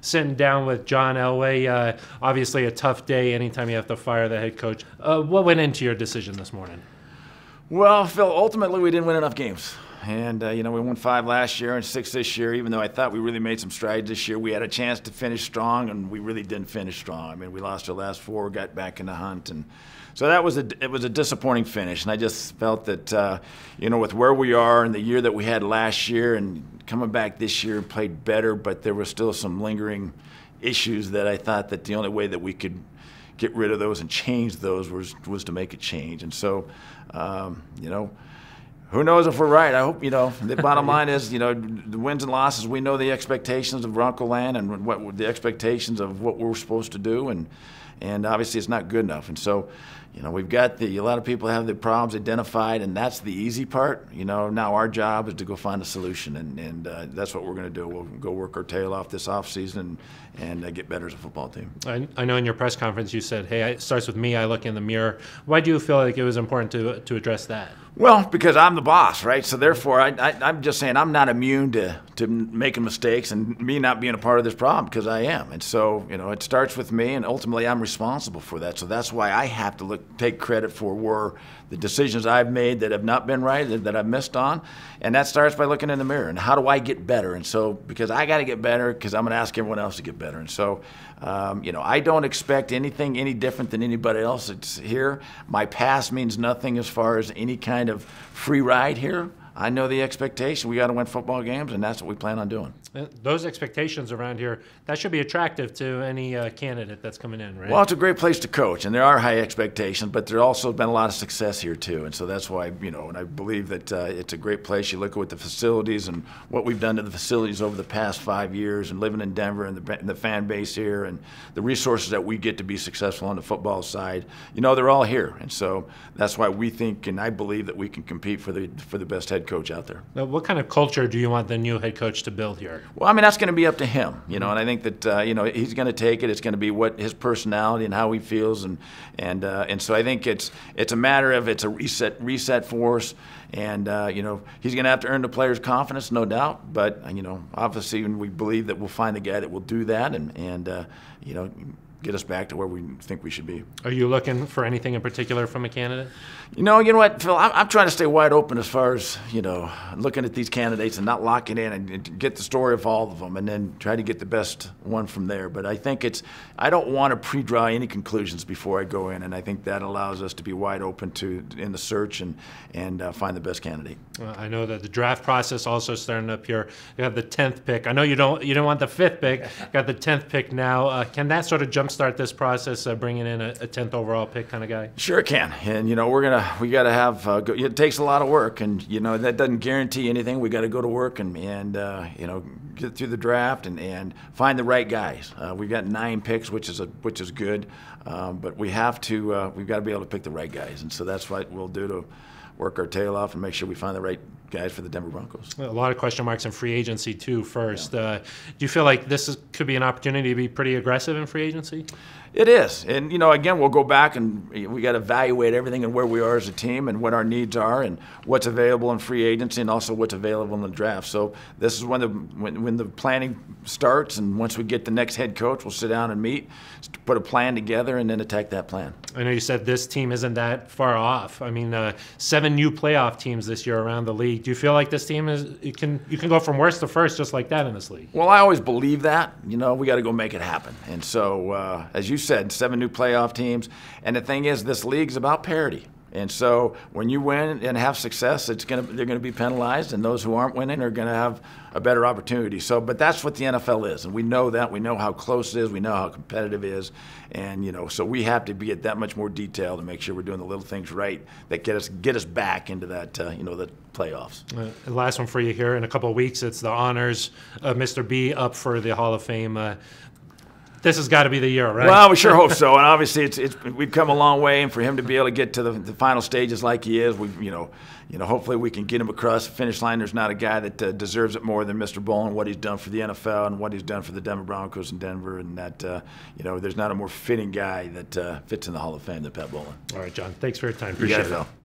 sitting down with John Elway. Obviously a tough day anytime you have to fire the head coach. What went into your decision this morning? Well, Phil, ultimately we didn't win enough games. And, we won 5 last year and 6 this year. Even though I thought we really made some strides this year, we had a chance to finish strong, and we really didn't finish strong. I mean, we lost our last 4, got back in the hunt. And so it was a disappointing finish. And I just felt that, with where we are and the year that we had last year and coming back this year and played better, but there were still some lingering issues that I thought that the only way that we could get rid of those and change those was to make a change. And so, who knows if we're right? I hope, the bottom line is, the wins and losses, we know the expectations of Bronco land and what the expectations of what we're supposed to do, and obviously it's not good enough. And so, we've got a lot of people have the problems identified, and that's the easy part. Now our job is to go find a solution, and that's what we're going to do. We'll go work our tail off this offseason and get better as a football team. I know in your press conference you said, hey, it starts with me, I look in the mirror. Why do you feel like it was important to address that? Well, because I'm the boss, right? So therefore, I'm just saying I'm not immune to making mistakes and me not being a part of this problem, because I am. And so, it starts with me, and ultimately I'm responsible for that. So that's why I have to take credit for the decisions I've made that have not been right, that I've missed on. And that starts by looking in the mirror and how do I get better? And so, because I got to get better, because I'm going to ask everyone else to get better. And so, I don't expect anything any different than anybody else that's here. My past means nothing as far as any kind of free ride here. I know the expectation. We got to win football games, and that's what we plan on doing. Those expectations around here, that should be attractive to any candidate that's coming in, right? Well, it's a great place to coach, and there are high expectations, but there's also been a lot of success here too. And so that's why, and I believe that it's a great place. You look at what the facilities and what we've done to the facilities over the past 5 years, and living in Denver and the fan base here and the resources that we get to be successful on the football side, they're all here. And so that's why we think, and I believe, that we can compete for the best head coach out there. Now, what kind of culture do you want the new head coach to build here? Well, that's going to be up to him, and I think that he's going to take it. It's going to be what his personality and how he feels, and so I think it's a matter of it's a reset for us, and he's going to have to earn the players' confidence, no doubt. But obviously, we believe that we'll find the guy that will do that, and get us back to where we think we should be. Are you looking for anything in particular from a candidate? You know what, Phil? I'm trying to stay wide open as far as, looking at these candidates and not locking in and get the story of all of them and then try to get the best one from there. But I think I don't want to pre-draw any conclusions before I go in, and I think that allows us to be wide open in the search and find the best candidate. I know that the draft process also starting up here. You have the 10th pick. I know you don't want the 5th pick. You got the 10th pick now. Can that sort of jumpstart this process, bringing in a 10th overall pick kind of guy? Sure it can. And we got to have. It takes a lot of work, and that doesn't guarantee anything. We got to go to work and get through the draft and find the right guys. We've got 9 picks, which is good, but we've got to be able to pick the right guys, and so that's what we'll do to work our tail off and make sure we find the right guys for the Denver Broncos. A lot of question marks in free agency too first. Yeah. Do you feel like could be an opportunity to be pretty aggressive in free agency? It is. And, again, we'll go back and we got to evaluate everything and where we are as a team and what our needs are and what's available in free agency and also what's available in the draft. So this is when the planning starts, and once we get the next head coach, we'll sit down and meet, put a plan together, and then attack that plan. I know you said this team isn't that far off. 7 new playoff teams this year around the league. Do you feel like this team you can go from worst to first just like that in this league? Well, I always believe that. We got to go make it happen. And so, as you said, 7 new playoff teams. And the thing is, this league's about parity. And so when you win and have success, they're going to be penalized, and those who aren't winning are going to have a better opportunity. So, but that's what the NFL is, and we know that. We know how close it is. We know how competitive it is, and so we have to be at that much more detail to make sure we're doing the little things right that get us back into that the playoffs. Last one for you here. In a couple of weeks, it's the honors of Mr. B up for the Hall of Fame. This has got to be the year, right? Well, we sure hope so. And obviously, we've come a long way, and for him to be able to get to the final stages like he is, hopefully we can get him across the finish line. There's not a guy that deserves it more than Mr. Bowlen, what he's done for the NFL and what he's done for the Denver Broncos in Denver, and that there's not a more fitting guy that fits in the Hall of Fame than Pat Bowlen. All right, John. Thanks for your time. Appreciate it.